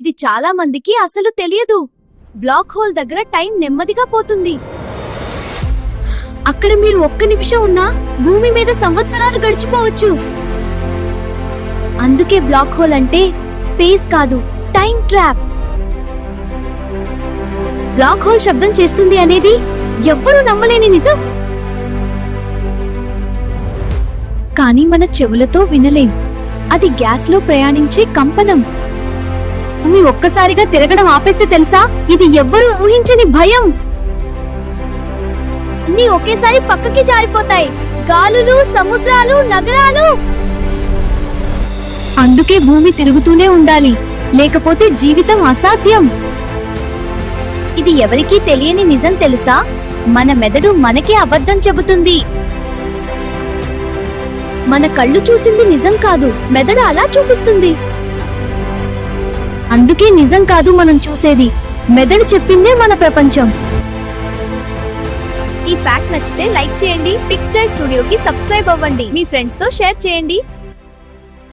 ఇది చాలా మందికి అసలు తెలియదు. బ్లాక్ హోల్ దగ్గర టైం నెమ్మదిగా పోతుంది. అక్కడ మీరు ఒక్క నిమిషం ఉన్నా భూమి మీద సంవత్సరాలు గడిచిపోవచ్చు. అందుకే బ్లాక్ హోల్ అంటే స్పేస్ కాదు, టైం ట్రాప్. బ్లాక్ హోల్ శబ్దం చేస్తుంది అనేది ఎవ్వరూ నమ్మలేని నిజం. కానీ మన చెవులతో వినలేం. అది గ్యాస్లో ప్రయాణించే కంపనం. భూమి ఒక్కసారిగా తిరగడం ఆపేస్తే తెలుసా, ఇది ఎవ్వరూ ఊహించని భయం. అన్నీ ఒకేసారి పక్కకి జారిపోతాయి. గాలులు, సముద్రాలు, నగరాలు. అందుకే భూమి తిరుగుతూనే ఉండాలి, లేకపోతే జీవితం అసాధ్యం. ఇది ఎవరికీ తెలియని నిజం తెలుసా, మన మెదడు మనకే అబద్ధం చెబుతుంది. మన కళ్ళు చూసింది నిజం కాదు, మెదడు అలా చూపిస్తుంది. అందుకే నిజం కాదు మనం చూసేది, మెదడు చెప్పిందే మన ప్రపంచం. ఈ ఫ్యాక్ట్ నచ్చితే లైక్ చేయండి, పిక్స్టైల్ స్టూడియోకి సబ్స్క్రైబ్ అవ్వండి, మీ ఫ్రెండ్స్ తో షేర్ చేయండి.